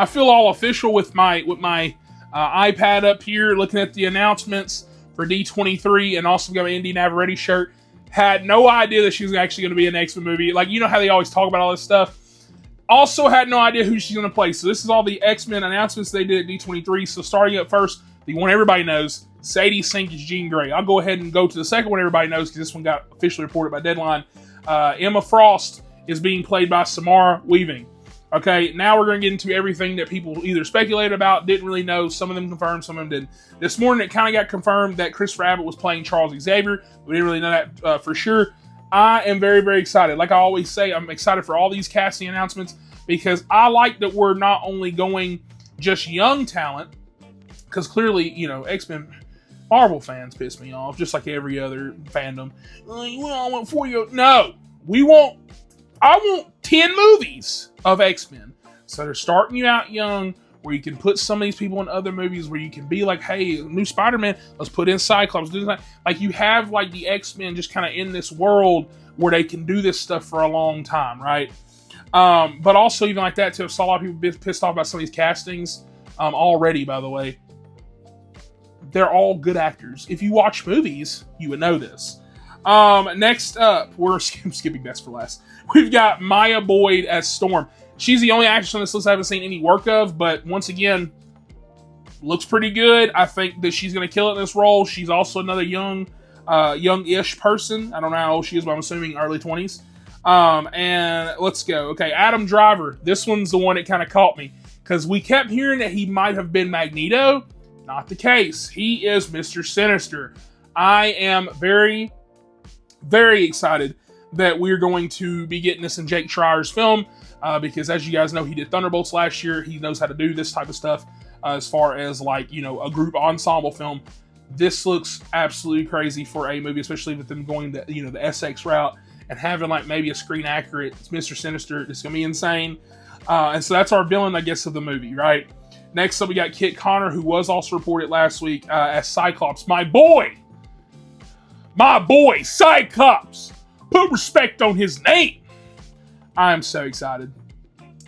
I feel all official with my iPad up here, looking at the announcements for D23, and also got my Inde Navarrette shirt. Had no idea that she was actually going to be in an X-Men movie. Like, you know how they always talk about all this stuff. Also had no idea who she's going to play. So this is all the X-Men announcements they did at D23. So starting up first, the one everybody knows, Sadie Sink is Jean Grey. I'll go ahead and go to the second one everybody knows, because this one got officially reported by Deadline. Emma Frost is being played by Samara Weaving. Okay, now we're going to get into everything that people either speculated about, didn't really know. Some of them confirmed, some of them didn't. This morning, it kind of got confirmed that Christopher Abbott was playing Charles Xavier. We didn't really know that for sure. I am very, very excited. Like I always say, I'm excited for all these casting announcements, because I like that we're not only going just young talent, because clearly, you know, X-Men, Marvel fans piss me off, just like every other fandom. I want 4 years. No, I want 10 movies of X-Men. So they're starting you out young, where you can put some of these people in other movies, where you can be like, hey, new Spider-Man, let's put in Cyclops. Do that. Like, you have like the X-Men just kind of in this world where they can do this stuff for a long time, right? But also, even like that too, I saw a lot of people be pissed off about some of these castings already, by the way. They're all good actors. If you watch movies, you would know this. Next up, I'm skipping best for last. We've got Maya Boyd as Storm. She's the only actress on this list I haven't seen any work of, but once again, looks pretty good. I think that she's going to kill it in this role. She's also another young-ish person. I don't know how old she is, but I'm assuming early 20s. And let's go. Okay, Adam Driver. This one's the one that kind of caught me, because we kept hearing that he might have been Magneto. Not the case. He is Mister Sinister. I am very, very excited that we're going to be getting this in Jake Schreier's film, because as you guys know, he did Thunderbolts last year. He knows how to do this type of stuff as far as, like, you know, a group ensemble film. This looks absolutely crazy for a movie, especially with them going the, you know, the SX route and having like maybe a screen accurate Mister Sinister. It's gonna be insane. And so that's our villain, I guess, of the movie, right? Next up, we got Kit Connor, who was also reported last week as Cyclops. My boy, Cyclops. Put respect on his name. I am so excited.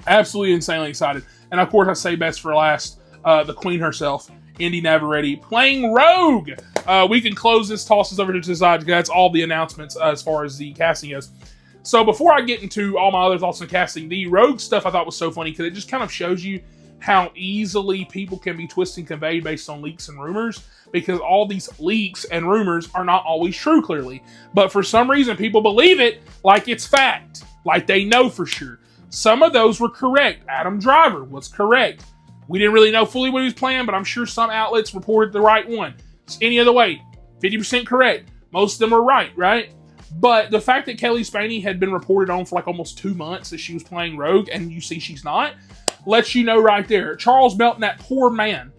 Absolutely insanely excited. And of course, I say best for last, the queen herself, Inde Navarrette, playing Rogue. We can close this, toss this over to the side, because that's all the announcements as far as the casting goes. So before I get into all my other thoughts on casting, the Rogue stuff I thought was so funny, because it just kind of shows you how easily people can be twisted and conveyed based on leaks and rumors, because all these leaks and rumors are not always true, clearly. But for some reason, people believe it like it's fact, like they know for sure. Some of those were correct. Adam Driver was correct. We didn't really know fully what he was playing, but I'm sure some outlets reported the right one. Any other way, 50% correct. Most of them were right? But the fact that Kelly Spaney had been reported on for like almost 2 months that she was playing Rogue, and you see she's not, lets you know right there. Charles Melton, that poor man.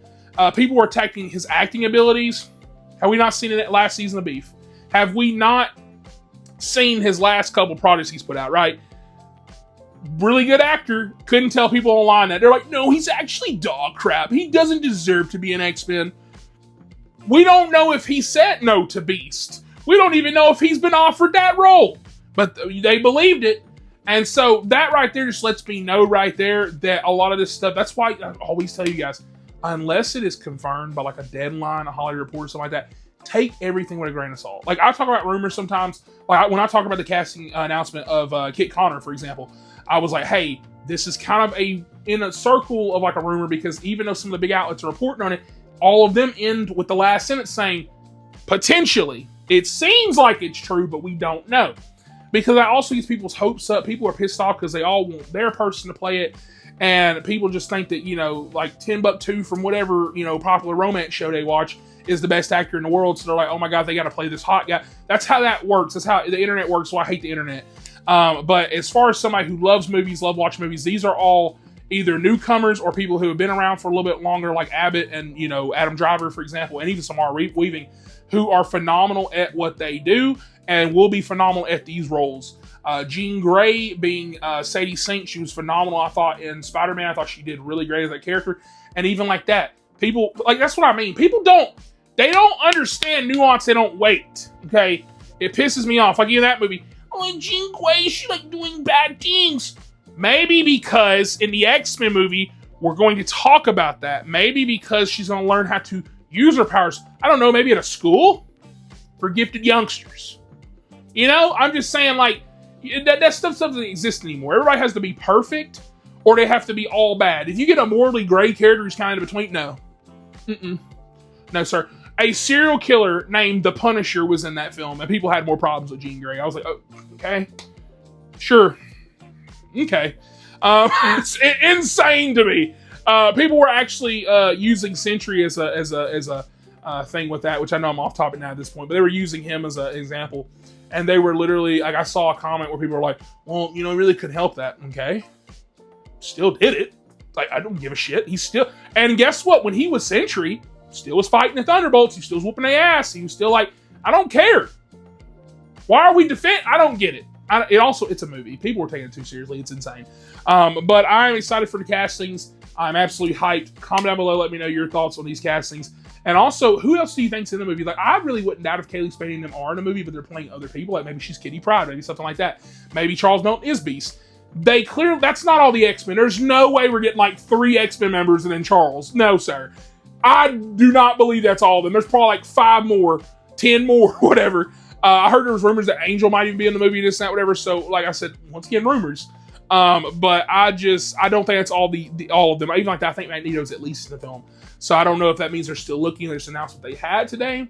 People were attacking his acting abilities. Have we not seen it last season of Beef? Have we not seen his last couple projects he's put out, right? Really good actor. Couldn't tell people online that. They're like, no, he's actually dog crap. He doesn't deserve to be an X-Men. We don't know if he said no to Beast. We don't even know if he's been offered that role. But they believed it. And so that right there just lets me know right there that a lot of this stuff, that's why I always tell you guys, unless it is confirmed by like a Deadline, a Hollywood Reporter, something like that, take everything with a grain of salt. Like, I talk about rumors sometimes. Like, when I talk about the casting announcement of Kit Connor, for example, I was like, hey, this is kind of in a circle of like a rumor, because even though some of the big outlets are reporting on it, all of them end with the last sentence saying, potentially. It seems like it's true, but we don't know. Because that also gets people's hopes up. People are pissed off because they all want their person to play it. And people just think that, you know, like Timbuktu from whatever, you know, popular romance show they watch is the best actor in the world. So they're like, oh my God, they got to play this hot guy. That's how that works. That's how the internet works. So I hate the internet. But as far as somebody who loves movies, love watching movies, these are all either newcomers or people who have been around for a little bit longer, like Abbott and, you know, Adam Driver, for example, and even Samara Weaving, who are phenomenal at what they do and will be phenomenal at these roles. Jean Grey being Sadie Sink, she was phenomenal, I thought, in Spider-Man. I thought she did really great as that character. And even like that, people, like, that's what I mean. People don't understand nuance, they don't wait, okay? It pisses me off. Like in that movie, oh, Jean Grey, she like doing bad things. Maybe because in the X-Men movie, We're going to talk about that. Maybe because she's going to learn how to use her powers. I don't know, maybe at a school for gifted youngsters. You know, I'm just saying, like, that stuff doesn't exist anymore. Everybody has to be perfect, or they have to be all bad. If you get a morally gray character who's kind of between, no. No, sir. A serial killer named The Punisher was in that film, and people had more problems with Jean Grey. I was like, oh, okay. Sure. Okay. It's insane to me. People were actually using Sentry as a thing with that, which I know I'm off topic now at this point, but they were using him as an example. And they were literally, like, I saw a comment where people were like, well, you know, he really couldn't help that. Okay. Still did it. Like, I don't give a shit. He's still, and guess what? When he was Sentry, still was fighting the Thunderbolts. He still was whooping their ass. He was still like, I don't care. Why are we I don't get it. It's a movie. People were taking it too seriously. It's insane. But I'm excited for the castings. I'm absolutely hyped. Comment down below. Let me know your thoughts on these castings. And also, who else do you think's in the movie? Like, I really wouldn't doubt if Kaylee Spade and them are in the movie, but they're playing other people. Like, maybe she's Kitty Pryde, maybe something like that. Maybe Charles Melton is Beast. They clearly, that's not all the X-Men. There's no way we're getting like 3 X-Men members and then Charles. No, sir. I do not believe that's all of them. There's probably like 5 more, 10 more, whatever. I heard there was rumors that Angel might even be in the movie, this and that, whatever. So, like I said, once again, rumors. But I don't think that's all all of them. Even like that, I think Magneto's at least in the film. So I don't know if that means they're still looking. They just announced what they had today,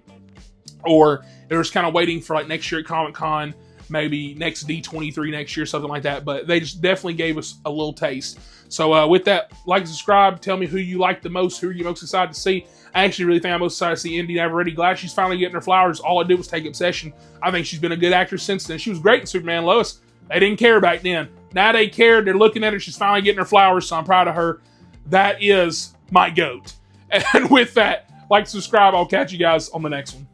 or they're just kind of waiting for like next year at Comic-Con, maybe next D23 next year, something like that. But they just definitely gave us a little taste. So with that, like and subscribe. Tell me who you like the most. Who are you most excited to see? I actually really think I'm most excited to see Inde Navarrette. Glad she's finally getting her flowers. All I did was take Obsession. I think she's been a good actress since then. She was great in Superman and Lois. They didn't care back then. Now they cared. They're looking at her. She's finally getting her flowers, so I'm proud of her. That is my GOAT. And with that, like, subscribe. I'll catch you guys on the next one.